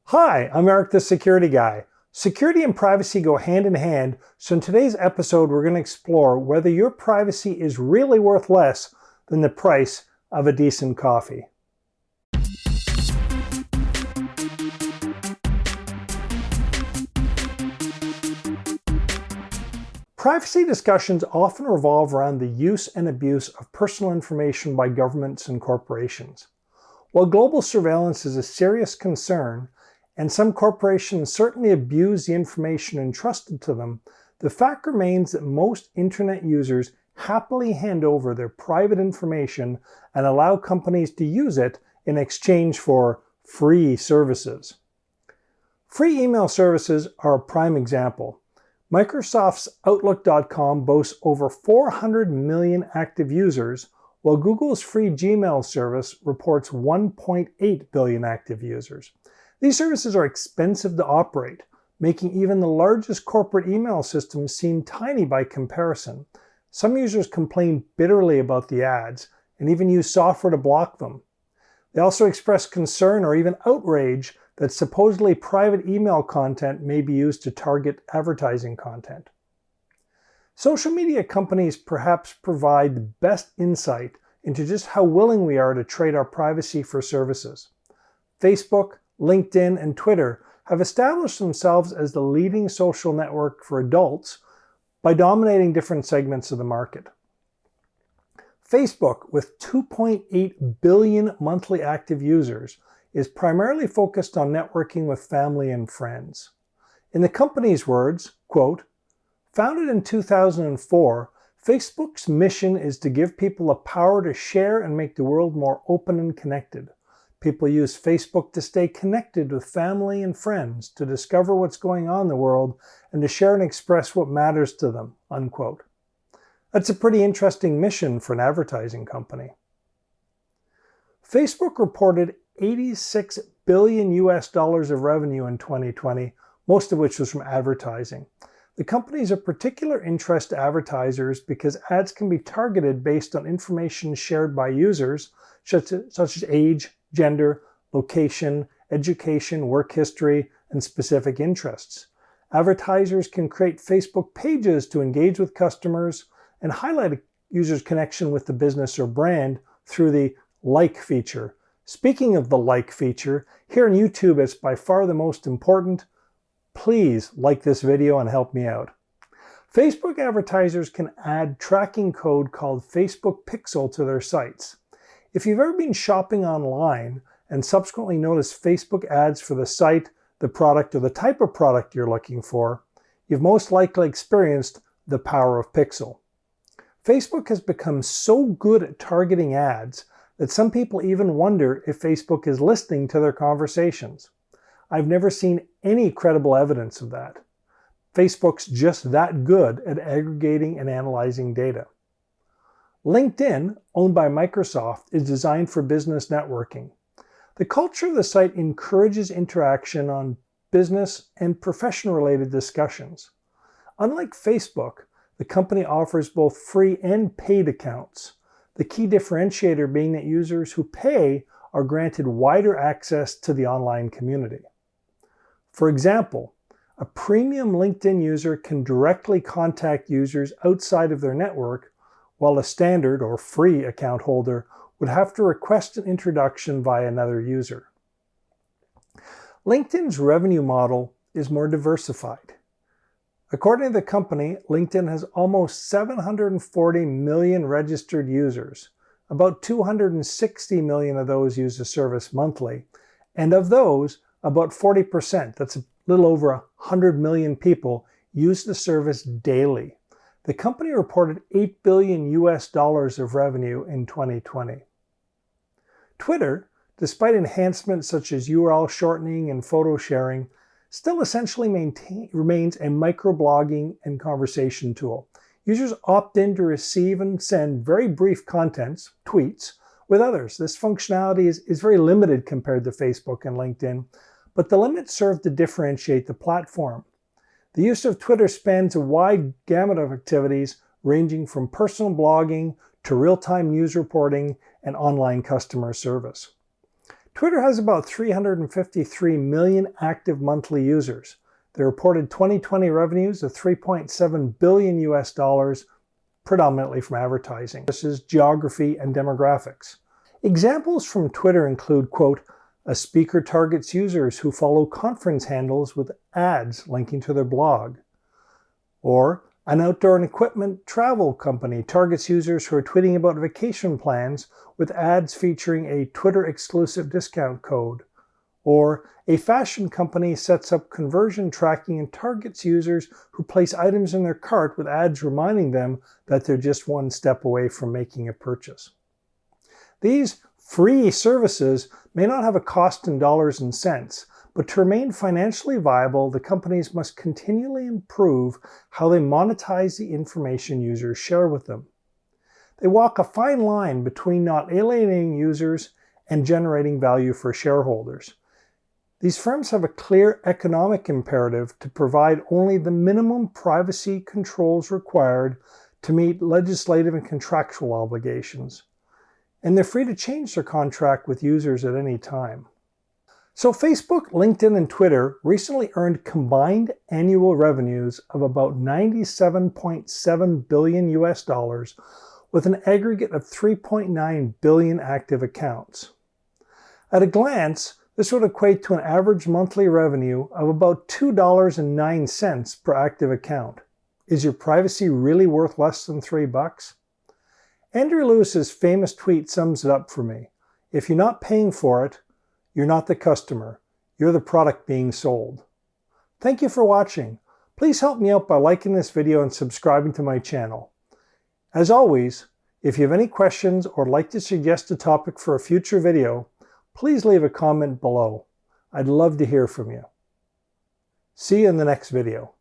Hi, I'm Eric the Security Guy. Security and privacy go hand in hand, so in today's episode we're going to explore whether your privacy is really worth less than the price of a decent coffee. Privacy discussions often revolve around the use and abuse of personal information by governments and corporations. While global surveillance is a serious concern, and some corporations certainly abuse the information entrusted to them, the fact remains that most internet users happily hand over their private information and allow companies to use it in exchange for free services. Free email services are a prime example. Microsoft's Outlook.com boasts over 400 million active users, while Google's free Gmail service reports 1.8 billion active users. These services are expensive to operate, making even the largest corporate email systems seem tiny by comparison. Some users complain bitterly about the ads and even use software to block them. They also express concern or even outrage that supposedly private email content may be used to target advertising content. Social media companies perhaps provide the best insight into just how willing we are to trade our privacy for services. Facebook, LinkedIn, and Twitter have established themselves as the leading social network for adults by dominating different segments of the market. Facebook, with 2.8 billion monthly active users, is primarily focused on networking with family and friends. In the company's words, quote, "Founded in 2004, Facebook's mission is to give people the power to share and make the world more open and connected. People use Facebook to stay connected with family and friends, to discover what's going on in the world, and to share and express what matters to them," unquote. That's a pretty interesting mission for an advertising company. Facebook reported $86 billion of revenue in 2020, most of which was from advertising. The company is of particular interest to advertisers because ads can be targeted based on information shared by users, such as age, gender, location, education, work history, and specific interests. Advertisers can create Facebook pages to engage with customers and highlight a user's connection with the business or brand through the like feature. Speaking of the like feature, here on YouTube it's by far the most important. Please like this video and help me out. Facebook advertisers can add tracking code called Facebook Pixel to their sites. If you've ever been shopping online and subsequently noticed Facebook ads for the site, the product, or the type of product you're looking for, you've most likely experienced the power of Pixel. Facebook has become so good at targeting ads that some people even wonder if Facebook is listening to their conversations. I've never seen any credible evidence of that. Facebook's just that good at aggregating and analyzing data. LinkedIn, owned by Microsoft, is designed for business networking. The culture of the site encourages interaction on business and profession-related discussions. Unlike Facebook, the company offers both free and paid accounts, the key differentiator being that users who pay are granted wider access to the online community. For example, a premium LinkedIn user can directly contact users outside of their network, while a standard or free account holder would have to request an introduction via another user. LinkedIn's revenue model is more diversified. According to the company, LinkedIn has almost 740 million registered users. About 260 million of those use the service monthly. And of those, about 40%, that's a little over 100 million people, use the service daily. The company reported $8 billion of revenue in 2020. Twitter, despite enhancements such as URL shortening and photo sharing, still essentially remains a microblogging and conversation tool. Users opt in to receive and send very brief contents, tweets, with others. This functionality is very limited compared to Facebook and LinkedIn, but the limits serve to differentiate the platform. The use of Twitter spans a wide gamut of activities ranging from personal blogging to real-time news reporting and online customer service. Twitter has about 353 million active monthly users. They reported 2020 revenues of $3.7 billion US dollars, predominantly from advertising. This is geography and demographics. Examples from Twitter include, quote, a speaker targets users who follow conference handles with ads linking to their blog. Or, an outdoor and equipment travel company targets users who are tweeting about vacation plans with ads featuring a Twitter-exclusive discount code. Or, a fashion company sets up conversion tracking and targets users who place items in their cart with ads reminding them that they're just one step away from making a purchase. These free services may not have a cost in dollars and cents, but to remain financially viable, the companies must continually improve how they monetize the information users share with them. They walk a fine line between not alienating users and generating value for shareholders. These firms have a clear economic imperative to provide only the minimum privacy controls required to meet legislative and contractual obligations. And they're free to change their contract with users at any time. So Facebook, LinkedIn, and Twitter recently earned combined annual revenues of about $97.7 billion US dollars with an aggregate of 3.9 billion active accounts. At a glance, this would equate to an average monthly revenue of about $2.09 per active account. Is your privacy really worth less than $3? Andrew Lewis's famous tweet sums it up for me. If you're not paying for it, you're not the customer. You're the product being sold. Thank you for watching. Please help me out by liking this video and subscribing to my channel. As always, if you have any questions or would like to suggest a topic for a future video, please leave a comment below. I'd love to hear from you. See you in the next video.